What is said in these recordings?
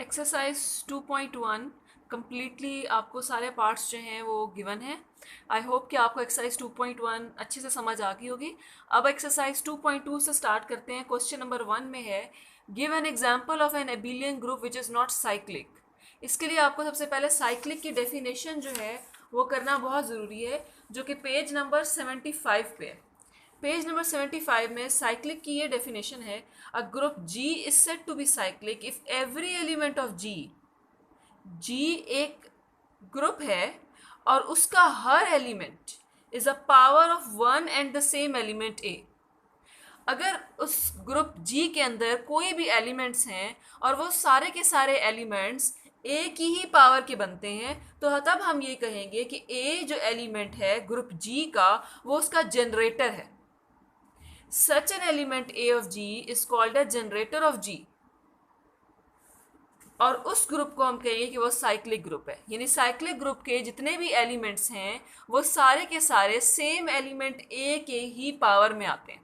Exercise 2.1 completely आपको सारे parts जो हैं वो गिवन है। आई होप कि आपको एक्सरसाइज 2.1 अच्छे से समझ आ गई होगी। अब एक्सरसाइज 2.2 से स्टार्ट करते हैं। क्वेश्चन नंबर 1 में है give an example of an abelian group which is not cyclic. इसके लिए आपको सबसे पहले साइक्लिक की डेफिनेशन जो है वो करना बहुत ज़रूरी है, जो कि पेज नंबर 75 पे है। पेज नंबर 75 में साइक्लिक की ये डेफिनेशन है, a group G is said to be cyclic if every element of G एक ग्रुप है और उसका हर element is a power of one and the same element A। अगर उस ग्रुप G के अंदर कोई भी एलिमेंट्स हैं और वो सारे के सारे एलिमेंट्स A की ही पावर के बनते हैं, तो तब हम ये कहेंगे कि A जो एलिमेंट है ग्रुप G का वो उसका जनरेटर है। Such an element A of G is called a generator of G। और उस ग्रुप को हम कहेंगे कि वो साइक्लिक ग्रुप है, यानी साइक्लिक ग्रुप के जितने भी एलिमेंट्स हैं वो सारे के सारे सेम एलिमेंट A के ही पावर में आते हैं।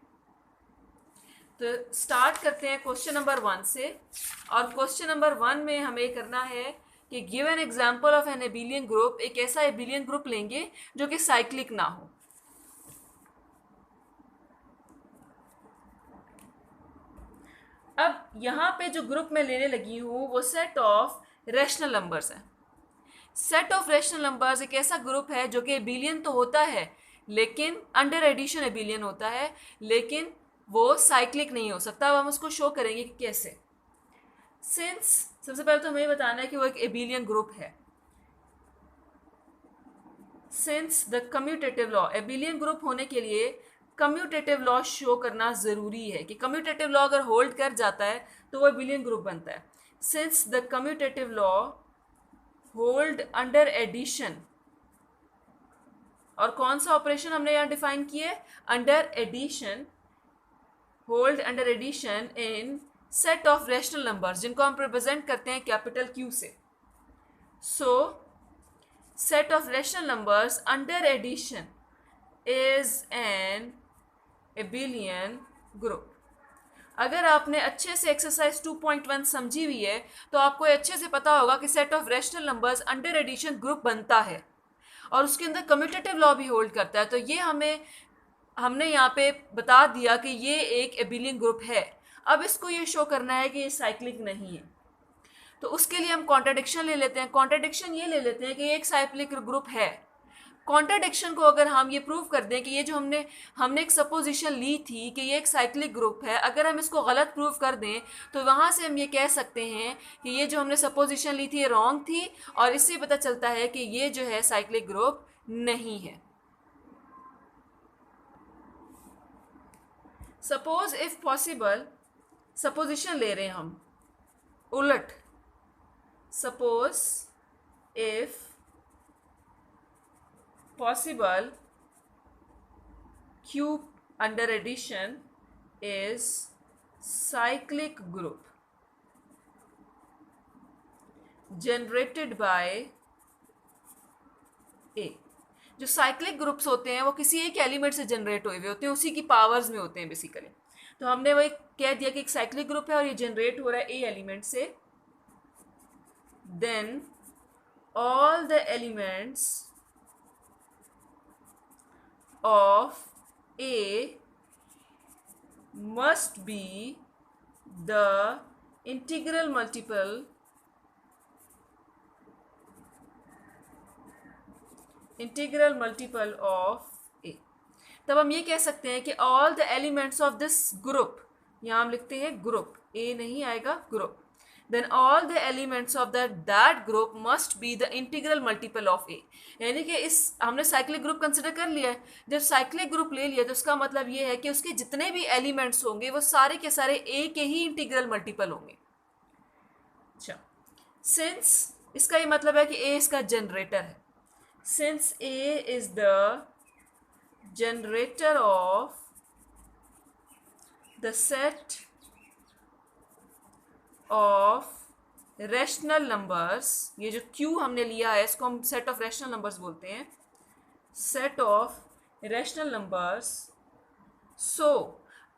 तो स्टार्ट करते हैं क्वेश्चन नंबर 1 से। और क्वेश्चन नंबर 1 में हमें करना है कि give an example of an abelian group. एक ऐसा एबिलियन ग्रुप लेंगे जो कि साइक्लिक ना हो। अब यहाँ पे जो ग्रुप मैं लेने लगी हूँ वो सेट ऑफ रैशनल नंबर्स है। सेट ऑफ रैशनल नंबर्स एक ऐसा ग्रुप है जो कि एबिलियन तो होता है, लेकिन अंडर एडिशन एबिलियन होता है, लेकिन वो साइक्लिक नहीं हो सकता। अब हम उसको शो करेंगे कि कैसे। सिंस सबसे पहले तो हमें बताना है कि वो एक एबिलियन ग्रुप है। Since the commutative law, abelian group होने के लिए कम्यूटेटिव लॉ शो करना ज़रूरी है कि कम्यूटेटिव लॉ अगर होल्ड कर जाता है तो वो एबिलियन ग्रुप बनता है। Since the commutative law hold under addition, और कौन सा ऑपरेशन हमने यहाँ डिफाइन किया है? Under addition, hold under addition in set of rational numbers, जिनको हम रिप्रेजेंट करते हैं कैपिटल Q से। सो set of rational numbers under addition is an abelian group। अगर आपने अच्छे से एक्सरसाइज 2.1 समझी हुई है तो आपको अच्छे से पता होगा कि set of rational numbers under addition group बनता है और उसके अंदर कम्यूटेटिव लॉ भी होल्ड करता है। तो ये हमने यहाँ पे बता दिया कि ये एक एबिलियन ग्रुप है। अब इसको ये शो करना है कि ये साइक्लिक नहीं है, तो उसके लिए हम कॉन्ट्राडिक्शन ले लेते हैं। कॉन्ट्राडिक्शन ये ले लेते हैं कि ये एक साइक्लिक ग्रुप है। कॉन्ट्राडिक्शन को अगर हम ये प्रूव कर दें कि ये जो हमने एक सपोजिशन ली थी कि ये एक साइक्लिक ग्रुप है, अगर हम इसको गलत प्रूव कर दें तो वहाँ से हम ये कह सकते हैं कि ये जो हमने सपोजिशन ली थी ये रॉन्ग थी, और इससे पता चलता है कि ये जो है साइक्लिक ग्रुप नहीं है। सपोज इफ पॉसिबल, सपोजिशन ले रहे हैं हम उलट। Suppose if possible Q under addition is cyclic group generated by A। जो साइक्लिक ग्रुप्स होते हैं वो किसी एक एलिमेंट से जनरेट हुए हुए होते हैं, उसी की पावर्स में होते हैं बेसिकली। तो हमने वही कह दिया कि एक साइक्लिक ग्रुप है और ये जनरेट हो रहा है A एलिमेंट से। Then all the elements of A must be the integral multiple of A। तब हम ये कह सकते हैं कि all the elements of this group, यहाँ हम लिखते हैं ग्रुप, A नहीं आएगा, group. then all the elements of that group must be the integral multiple of A। यानी कि इस हमने साइक्लिक ग्रुप कंसिडर कर लिया है। जब साइक्लिक ग्रुप ले लिया तो उसका मतलब ये है कि उसके जितने भी एलिमेंट्स होंगे वो सारे के सारे A के ही इंटीग्रल मल्टीपल होंगे। अच्छा, सिंस इसका ये मतलब है कि A इसका जनरेटर है। Since A is the generator off the set of rational numbers, ये जो Q हमने लिया है इसको हम सेट ऑफ रैशनल नंबर्स बोलते हैं, सेट ऑफ रैशनल नंबर्स। सो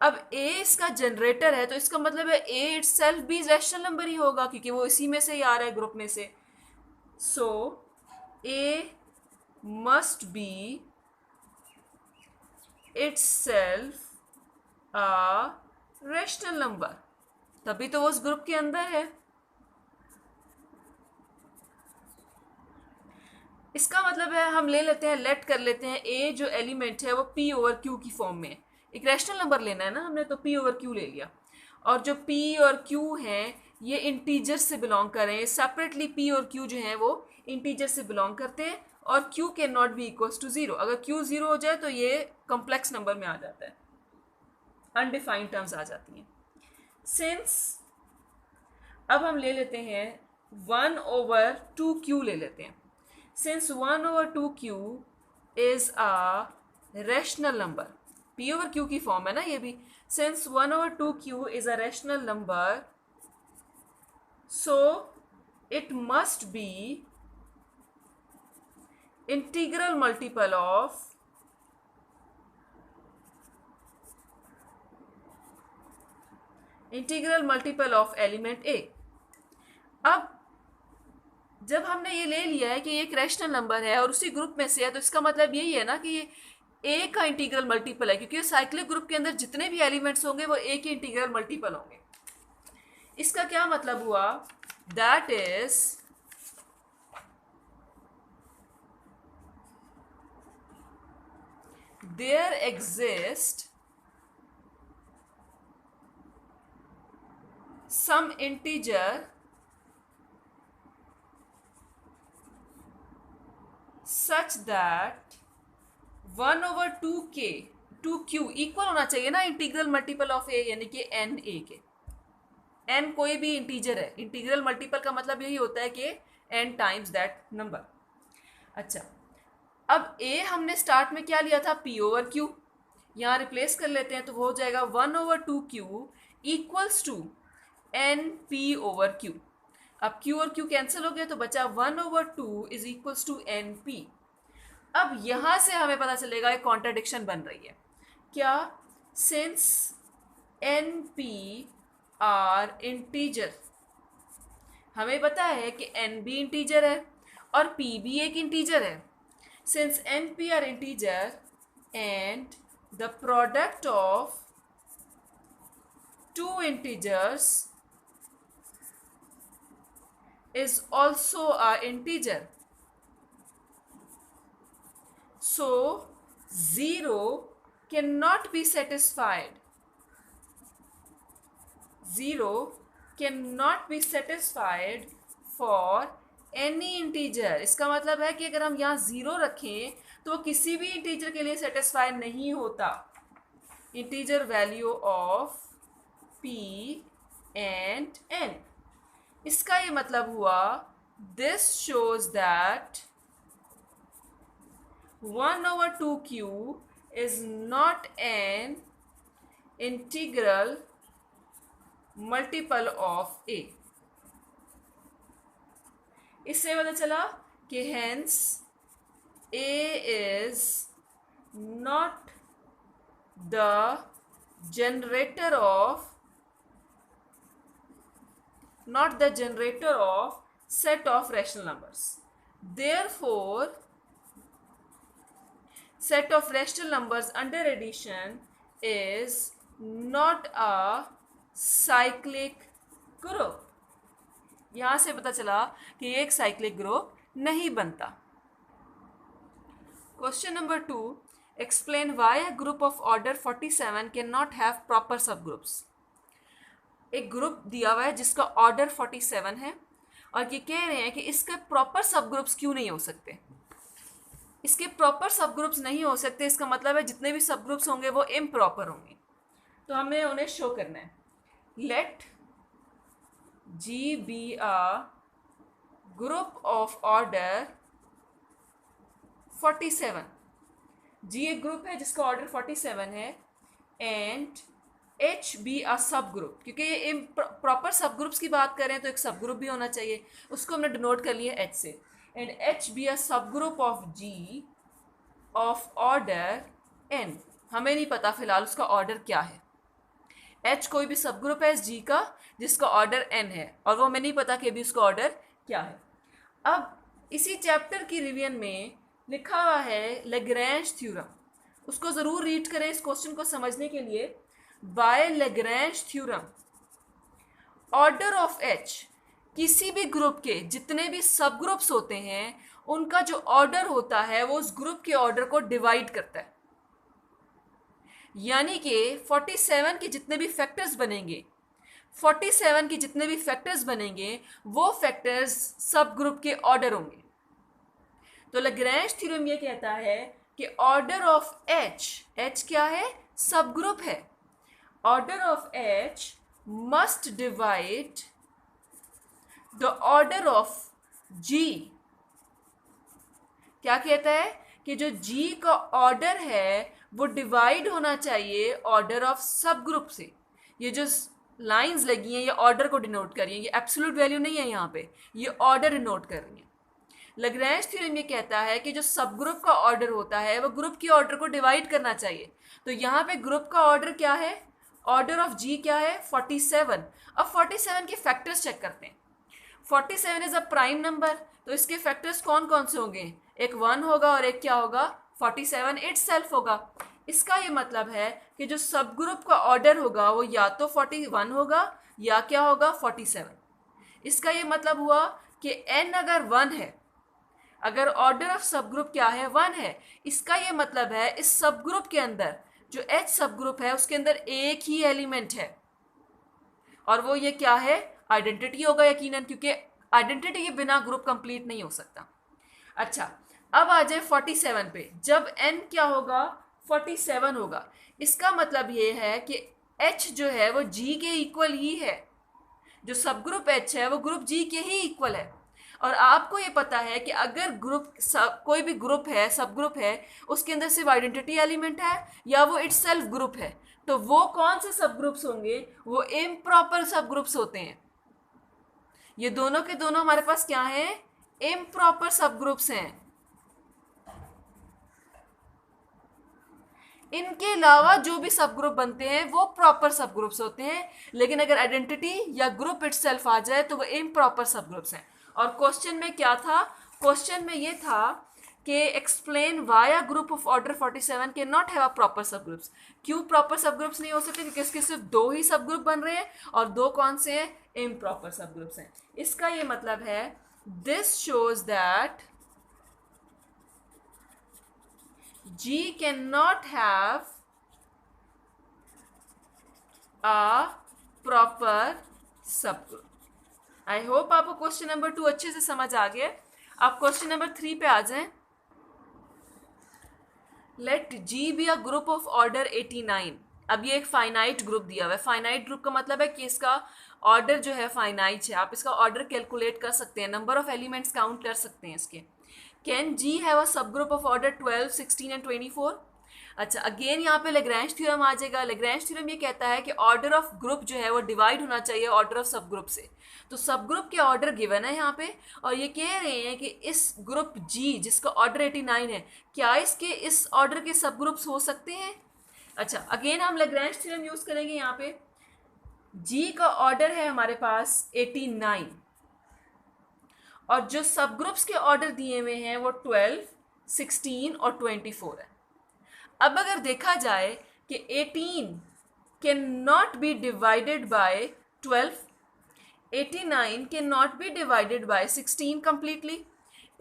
अब ए इसका जनरेटर है, तो इसका मतलब है ए इटसेल्फ भी रैशनल नंबर ही होगा, क्योंकि वो इसी में से ही आ रहा है, ग्रुप में से. So A must be itself a rational number, तभी तो वो उस ग्रुप के अंदर है. इसका मतलब है, हम ले लेते हैं, लेट कर लेते हैं ए जो एलिमेंट है वो पी ओवर क्यू की फॉर्म में है. एक रैशनल नंबर लेना है ना हमने, तो पी ओवर क्यू ले लिया. और जो पी और क्यू हैं ये इंटीजर से बिलोंग कर रहे हैं. सेपरेटली पी और क्यू जो हैं वो इंटीजर से बिलोंग करते हैं. और q can not be equals to zero. अगर क्यू जीरो हो जाए तो ये कॉम्प्लेक्स नंबर में आ जाता है, अनडिफाइंड टर्म्स आ जाती हैं. सिंस अब हम ले लेते हैं 1/2q ले लेते हैं. Since 1/2q is a rational number, p over q की फॉर्म है ना ये भी. Since 1/2q is a rational number, so it must be integral multiple of element a. अब जब हमने ये ले लिया है कि ये एक रैशनल नंबर है और उसी ग्रुप में से है, तो इसका मतलब यही है ना कि ये ए का इंटीग्रल मल्टीपल है, क्योंकि साइक्लिक ग्रुप के अंदर जितने भी एलिमेंट्स होंगे वो ए के इंटीग्रल मल्टीपल होंगे. इसका क्या मतलब हुआ? That is there exist some integer such that 1/2k 2q equal होना चाहिए ना इंटीग्रल मल्टीपल ऑफ ए, यानी कि एन ए के. एन कोई भी इंटीजर है, इंटीग्रल मल्टीपल का मतलब यही होता है कि एन टाइम्स दैट नंबर. अच्छा, अब ए हमने स्टार्ट में क्या लिया था? P over q. यहाँ रिप्लेस कर लेते हैं तो वो हो जाएगा 1/2q equals to n p over q. अब q और q कैंसिल हो गया तो बचा 1/2 is equals to n p. अब यहाँ से हमें पता चलेगा एक कॉन्ट्राडिक्शन बन रही है. क्या? Since n p are integer, हमें पता है कि एन भी इंटीजर है और पी भी एक इंटीजर है. Since n p are integer and the product of two integers is also a integer, so 0 cannot be satisfied. 0 cannot be satisfied for any integer. इसका मतलब है कि अगर हम यहाँ 0 रखें तो वो किसी भी इंटीजर के लिए सेटिस्फाई नहीं होता. Integer value of p and n. इसका ये मतलब हुआ, this shows that 1/2q is not an integral multiple of a. इससे पता चला कि hence a is not the generator of set of rational numbers. Therefore, set of rational numbers under addition is not a cyclic group. यहाँ से पता चला कि एक साइक्लिक ग्रुप नहीं बनता. Question number 2, explain why a group of order 47 cannot have proper subgroups. एक group दिया हुआ है जिसका ऑर्डर 47 है और ये कह रहे हैं कि इसके प्रॉपर सब ग्रुप्स क्यों नहीं हो सकते. इसके प्रॉपर सब ग्रुप्स नहीं हो सकते, इसका मतलब है जितने भी सब ग्रुप्स होंगे वो इम्प्रॉपर होंगे. तो हमें उन्हें शो करना है. Let G be a group of order 47. G एक ग्रुप है जिसका ऑर्डर 47 है एंड एच बी अ सब ग्रुप. क्योंकि ये प्रॉपर सब ग्रुप्स की बात करें तो एक सब ग्रुप भी होना चाहिए, उसको हमने डिनोट कर लिया एच से. And H be a subgroup of G of order N. हमें नहीं पता फिलहाल उसका ऑर्डर क्या है. एच कोई भी सब ग्रुप है जी का जिसका ऑर्डर एन है, और वो हमें नहीं पता कि अभी उसका ऑर्डर क्या है। अब इसी चैप्टर की रिवीजन में लिखा हुआ है लैग्रेंज थ्योरम, उसको ज़रूर रीड करें इस क्वेश्चन को समझने के लिए। By Lagrange theorem order of H, किसी भी ग्रुप के जितने भी सब ग्रुप्स होते हैं उनका जो ऑर्डर होता है वो उस ग्रुप के ऑर्डर को डिवाइड करता है। यानी कि 47 के जितने भी फैक्टर्स बनेंगे, 47 के जितने भी फैक्टर्स बनेंगे वो फैक्टर्स सब ग्रुप के ऑर्डर होंगे। तो लैग्रेंज थ्योरम ये कहता है कि ऑर्डर ऑफ एच, एच क्या है? सब ग्रुप है। Order of H must divide the order of G. क्या कहता है कि जो जी का ऑर्डर है वो डिवाइड होना चाहिए ऑर्डर ऑफ सब ग्रुप से। ये जो लाइंस लगी हैं ये ऑर्डर को डिनोट कर रही हैं, ये एब्सोल्यूट वैल्यू नहीं है यहाँ पे, ये ऑर्डर डिनोट कर रही हैं। लैग्रेंज थ्योरम ये कहता है कि जो सब ग्रुप का ऑर्डर होता है वो ग्रुप के ऑर्डर को डिवाइड करना चाहिए। तो यहाँ पे ग्रुप का ऑर्डर क्या है? ऑर्डर ऑफ जी क्या है? 47। अब 47 के फैक्टर्स चेक करते हैं। 47 इज अ प्राइम नंबर, तो इसके फैक्टर्स कौन कौन से होंगे? एक 1 होगा और एक क्या होगा? 47 इटसेल्फ होगा। इसका ये मतलब है कि जो सब ग्रुप का ऑर्डर होगा वो या तो 41 होगा या क्या होगा? 47। इसका ये मतलब हुआ कि n अगर 1 है, अगर ऑर्डर ऑफ सब ग्रुप क्या है? 1 है, इसका ये मतलब है इस सब ग्रुप के अंदर जो H सब ग्रुप है उसके अंदर एक ही एलिमेंट है, और वो ये क्या है? आइडेंटिटी होगा यकीनन, क्योंकि आइडेंटिटी के बिना ग्रुप कंप्लीट नहीं हो सकता। अच्छा, अब आ जाए 47 पे। जब n क्या होगा? 47 होगा। इसका मतलब ये है कि h जो है वो g के इक्वल ही है। जो सब ग्रुप h है वो ग्रुप g के ही इक्वल है। और आपको ये पता है कि अगर ग्रुप कोई भी ग्रुप है, सब ग्रुप है, उसके अंदर सिर्फ आइडेंटिटी एलिमेंट है या वो इटसेल्फ ग्रुप है, तो वो कौन से सब ग्रुप्स होंगे? वो इम्प्रॉपर सब ग्रुप्स होते हैं। ये दोनों के दोनों हमारे पास क्या हैं? इम्प्रॉपर सब ग्रुप्स हैं। इनके अलावा जो भी सब ग्रुप बनते हैं वो प्रॉपर सब ग्रुप्स होते हैं, लेकिन अगर आइडेंटिटी या ग्रुप इटसेल्फ आ जाए तो वो इम्प्रॉपर सब ग्रुप्स हैं। और क्वेश्चन में क्या था? क्वेश्चन में ये था कि explain why a group of order 47 के नॉट हैव अ प्रॉपर सब ग्रुप्स। क्यों प्रॉपर सब ग्रुप्स नहीं हो सकते? क्योंकि इसके सिर्फ 2 ही सब ग्रुप बन रहे हैं, और 2 कौन से हैं? इम्प्रॉपर सब ग्रुप्स हैं। इसका ये मतलब है this shows that G cannot have a proper subgroup. I hope आपको क्वेश्चन नंबर 2 अच्छे से समझ आ गया। आप क्वेश्चन नंबर 3 पे आ जाएं। Let G be a group of order 89। अब ये एक फाइनाइट ग्रुप दिया हुआ है। फाइनाइट ग्रुप का मतलब है कि इसका ऑर्डर जो है फाइनाइट है। आप इसका ऑर्डर कैलकुलेट कर सकते हैं, नंबर ऑफ एलिमेंट्स काउंट कर सकते हैं इसके। Can ji have a subgroup of order 12, 16 and 24? अच्छा, अगेन यहाँ पे लैग्रेंज थ्योरम आ जाएगा। लैग्रेंज थ्योरम ये कहता है कि ऑर्डर ऑफ ग्रुप जो है वो डिवाइड होना चाहिए ऑर्डर ऑफ सब ग्रुप से। तो सब ग्रुप के ऑर्डर गिवन है यहाँ पे, और ये कह रहे हैं कि इस ग्रुप जी जिसका ऑर्डर 89 है, क्या इसके इस ऑर्डर के सब ग्रुप्स हो सकते हैं? अच्छा, अगेन हम लैग्रेंज थ्योरम यूज करेंगे। यहाँ पे जी का ऑर्डर है हमारे पास 89, और जो सब ग्रुप्स के ऑर्डर दिए हुए हैं वो 12, 16 और 24 है। अब अगर देखा जाए कि 18 can not be divided by 12, 89 can not be divided by 16 completely,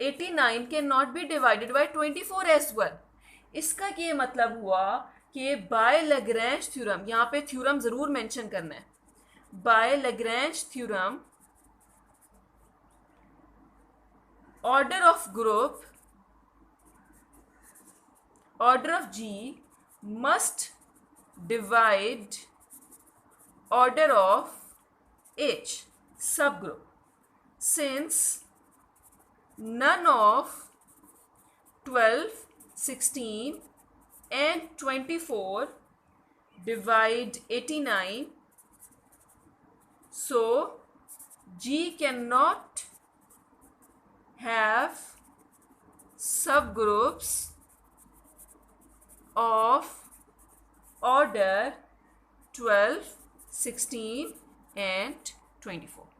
89 can not be divided by 24 as well. इसका ये मतलब हुआ कि बाय लैग्रेंज थ्योरम, यहाँ पे थ्योरम जरूर मेंशन करना है, by Lagrange theorem order of group, order of G must divide order of H subgroup, since none of 12, 16 and 24 divide 89, so G cannot have subgroups of order 12, 16 and 24.